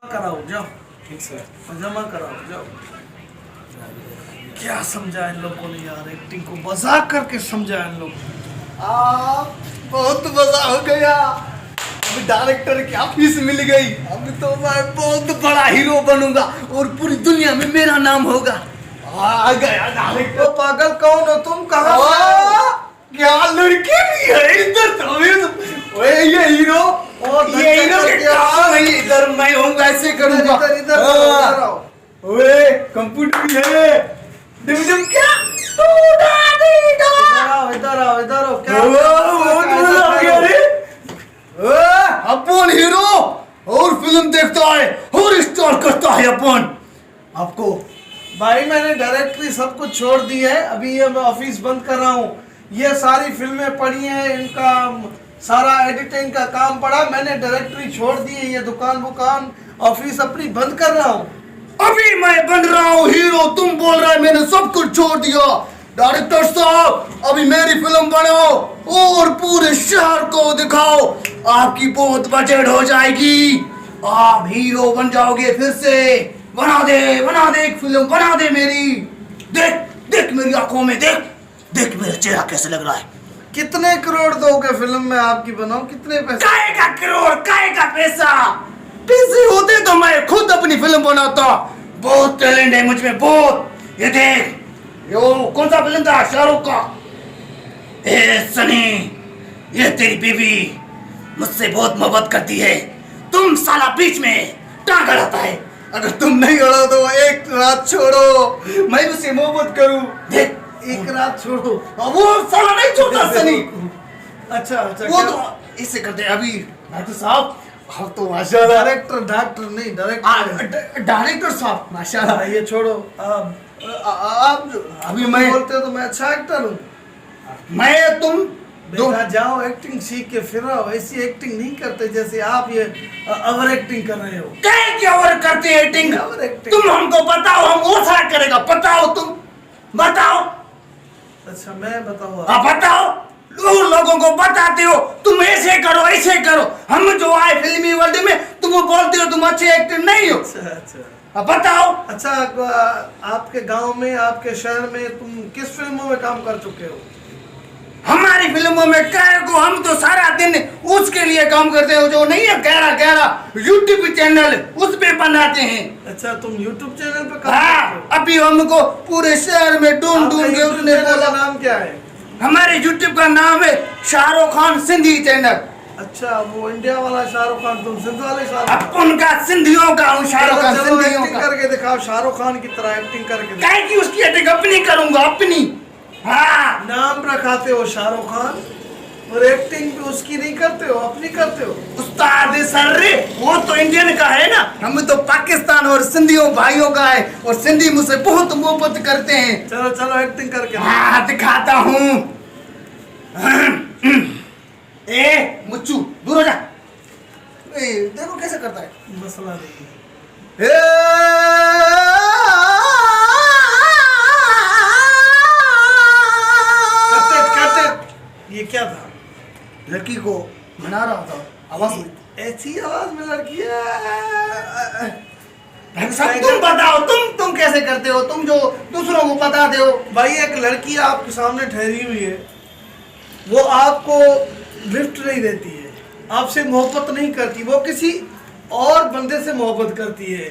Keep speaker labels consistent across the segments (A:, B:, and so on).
A: कराओ जाओ,
B: ठीक सर।
A: जमा कराओ जाओ। क्या समझा इन लोगों ने यार, एक्टिंग को मजाक करके समझा इन लोगों।
B: बहुत मजा हो गया। अभी डायरेक्टर की ऑफिस मिल गई। अभी तो मैं बहुत बड़ा हीरो बनूंगा और पूरी दुनिया में मेरा नाम होगा। आ गया डायरेक्टर।
A: तो पागल कौन हो तुम, कहाँ से आए हो?
B: क्या लड़की भी है इधर तो। ओए ये हीरो, ये हीरो के काम है। इधर मैं हूँ, ऐसे करूंगा।
A: इधर इधर इधर आओ।
B: ओए कंप्यूटर भी है। डिम डिम क्या
A: इधर आओ इधर आओ। क्या
B: बहुत मजा आ गया रे। अपन हीरो और फिल्म देखता है और स्टार करता है अपन आपको।
A: भाई मैंने डायरेक्टरी सब कुछ छोड़ दी है, अभी ये मैं ऑफिस बंद कर रहा हूँ। ये सारी फिल्में पड़ी हैं, इनका सारा एडिटिंग का काम पड़ा, मैंने डायरेक्टरी छोड़ दी है। ये दुकान ऑफिस अपनी बंद कर रहा हूँ।
B: अभी मैं बन रहा हूँ हीरो, तुम बोल रहे मैंने सब कुछ छोड़ दिया। डायरेक्टर साहब अभी मेरी फिल्म बनाओ और पूरे शहर को दिखाओ। आपकी बहुत बजट हो जाएगी, आप हीरो बन जाओगे फिर से। बना दे एक फिल्म बना दे मेरी। देख देख मेरी आंखों में, देख देख मेरा चेहरा कैसे लग रहा है।
A: कितने करोड़ दोगे फिल्म में आपकी बनाओ, कितने पैसे?
B: काय का करोड़, काय का पैसा। पैसे होते तो मैं खुद अपनी फिल्म बनाता। बहुत टैलेंट है मुझ में, बहुत। ये देख, यो कौन सा फिल्म था शाहरुख का? ए सनी, ये तेरी बीवी मुझसे बहुत मोहब्बत करती है, तुम साला बीच में टांग अड़ाता है। अगर तुम नहीं अड़ा तो एक रात छोड़ो, मैं उससे मोहब्बत करूं। देख
A: एक रात छोड़ो।
B: वो साला नहीं छोड़ता सनी।
A: अच्छा
B: वो तो इसे करते अभी। डॉक्टर साहब आप तो माशाल्लाह।
A: डॉक्टर नहीं, डायरेक्टर।
B: डायरेक्टर साहब माशाल्लाह।
A: ये छोड़ो।
B: आप अभी मैं
A: बोलते हो तो मैं अच्छा एक्टर हूँ।
B: मैं तुम
A: बेटा जाओ एक्टिंग सीख के फिर आओ। ऐसी एक्टिंग नहीं करते जैसे आप ये ओवर एक्टिंग कर रहे हो।
B: क्या ओवर करते एक्टिंग?
A: Over acting.
B: तुम हमको बताओ, हम वो क्या करेगा? बताओ, तुम बताओ।
A: अच्छा मैं बताऊँ?
B: आप बताओ, लोगों को बताते हो तुम ऐसे करो ऐसे करो। हम जो आए फिल्मी वर्ल्ड में तुम बोलते हो तुम अच्छे एक्टर नहीं हो।
A: अच्छा
B: अब बताओ।
A: अच्छा, आपके गांव में, आपके शहर में तुम किस फिल्मों में काम कर चुके हो?
B: हमारी फिल्मों में क्या को, हम तो सारा दिन उसके लिए काम करते हो जो नहीं है गहरा यूट्यूब चैनल उस पे बनाते हैं।
A: अच्छा तुम यूट्यूब चैनल पे काम
B: हाँ,
A: करते हो?
B: अभी हमको पूरे शहर में ढूंढ के उसने बोला।
A: नाम क्या है?
B: हमारे यूट्यूब का नाम है शाहरुख खान सिंधी चैनल।
A: अच्छा वो इंडिया वाला शाहरुख खान, तुम सिंध वाले शाहरुख खान?
B: अपन का सिंधियों का हूँ शाहरुख खान,
A: चलो
B: सिंधियों
A: एक्टिंग
B: का।
A: करके दिखाओ, शाहरुख खान की तरह एक्टिंग करके दिखाओ।
B: क्या की उसकी एक्टिंग अपनी करूंगा, अपनी। हाँ
A: नाम रखाते हो शाहरुख खान और एक्टिंग भी उसकी नहीं करते हो, अपनी करते हो।
B: उस्ताद सर रे, वो तो इंडियन का है ना, हम तो पाकिस्तान और सिंधियों भाइयों का है और सिंधी मुझसे बहुत मोहब्बत करते हैं।
A: चलो चलो एक्टिंग करके
B: हाँ दिखाता हूँ। ए मुच्चू दूर हो जा। देखो कैसे करता है।
A: मसला नहीं है। ये क्या था?
B: लड़की को मना रहा था, आवाज में
A: ऐसी आवाज में लड़की है।
B: तुम बताओ, तुम कैसे करते हो, तुम जो दूसरों को बताते हो।
A: भाई एक लड़की आपके सामने ठहरी हुई है, वो आपको लिफ्ट नहीं देती है, आपसे मोहब्बत नहीं करती, वो किसी और बंदे से मोहब्बत करती है,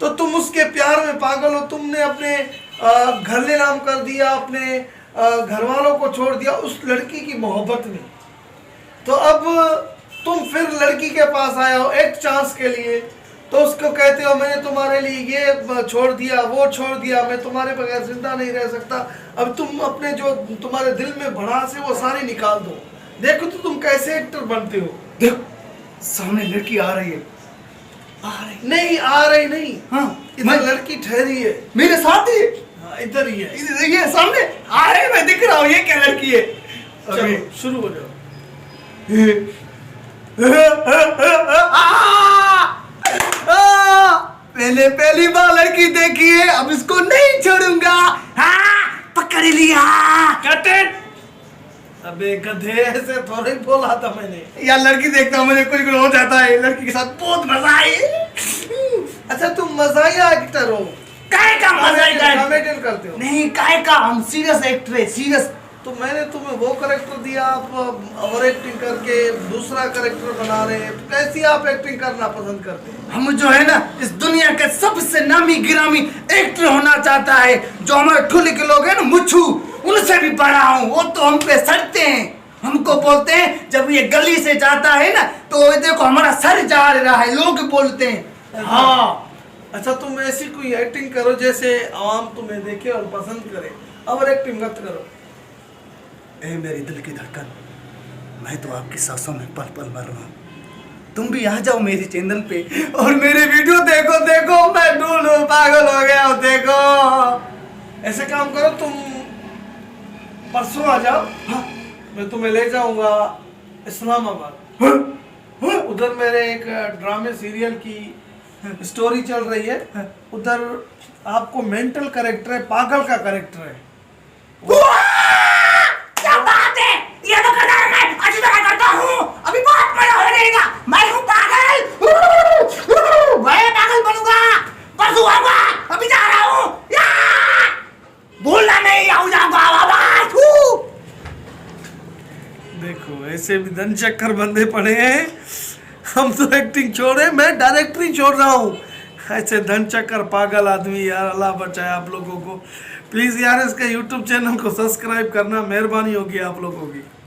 A: तो तुम उसके प्यार में पागल हो। तुमने अपने घर नीलाम कर दिया, अपने घर वालों को छोड़ दिया उस लड़की की मोहब्बत में। तो अब तुम फिर लड़की के पास आए हो एक चांस के लिए, तो उसको कहते हो मैंने तुम्हारे लिए ये छोड़ दिया, वो छोड़ दिया, मैं तुम्हारे बगैर जिंदा नहीं रह सकता। अब तुम अपने जो तुम्हारे दिल में भड़ास है वो सारी निकाल दो। देखो तो तुम कैसे एक्टर बनते हो।
B: देखो सामने लड़की आ रही है।
A: नहीं आ रही नहीं,
B: हाँ
A: इधर लड़की ठहरी है,
B: मेरे साथ ही
A: इधर ही है।
B: ये सामने आ रही है, मैं दिख रहा हूँ। ये क्या लड़की है?
A: चलो शुरू हो जाओ।
B: पहली बार लड़की देखी है, अब इसको नहीं छोड़ूंगा। हाँ पकड़ लिया।
A: अबे गधे, ऐसे थोड़ी बोला था मैंने।
B: यार लड़की देखता हूँ मुझे कुछ हो जाता है। लड़की के साथ बहुत मजा है।
A: करते हो?
B: नहीं काय का, हम सीरियस एक्टर है, सीरियस।
A: तो मैंने तुम्हें वो करेक्टर दिया, आप ओवर एक्टिंग करके दूसरा करेक्टर बना रहे हैं। तो कैसी आप एक्टिंग करना पसंद करते हैं?
B: हम जो है ना इस दुनिया के सबसे नामी गिरामी एक्टर होना चाहता है। जो हमारे ठुले के लोग हैं ना मुच्छू, उनसे भी बड़ा हूँ। वो तो हम पे सड़ते हैं, हमको बोलते हैं जब ये गली से जाता है ना तो देखो हमारा सर जा रहा है, लोग बोलते हैं। हाँ
A: अच्छा, तुम ऐसी कोई एक्टिंग करो जैसे आवाम तुम्हें देखे और पसंद करे। ओवर एक्टिंग मत करो।
B: ए मेरी दिल की धड़कन, मैं तो आपकी सांसों में पल पल मर रहा हूँ। तुम भी आ जाओ मेरे चैनल पे और मेरे वीडियो देखो। देखो मैं ढूंढू पागल हो गया हूँ, देखो।
A: ऐसे काम करो, तुम परसों आ जाओ।
B: हाँ?
A: मैं तुम्हें ले जाऊंगा इस्लामाबाद।
B: हाँ? हाँ?
A: उधर मेरे एक ड्रामे सीरियल की स्टोरी चल रही है। उधर आपको मेंटल करेक्टर है, पागल का करेक्टर है।
B: क्या बात है, ये तो करना है, मैं अच्छी तरह करता हूँ। अभी बहुत मजा हो जाएगा। मैं हूँ पागल, मैं पागल बनूंगा। परसों आऊंगा, अभी जा रहा हूँ। भूलना नहीं, आऊँ जाऊंगा।
A: देखो ऐसे भी धन चक्कर बंदे पड़े हैं। हम तो एक्टिंग छोड़े, मैं डायरेक्टरी छोड़ रहा हूँ। ऐसे धन चक्कर पागल आदमी, यार अल्लाह बचाए आप लोगों को। प्लीज़ यार इसका यूट्यूब चैनल को सब्सक्राइब करना, मेहरबानी होगी आप लोगों की।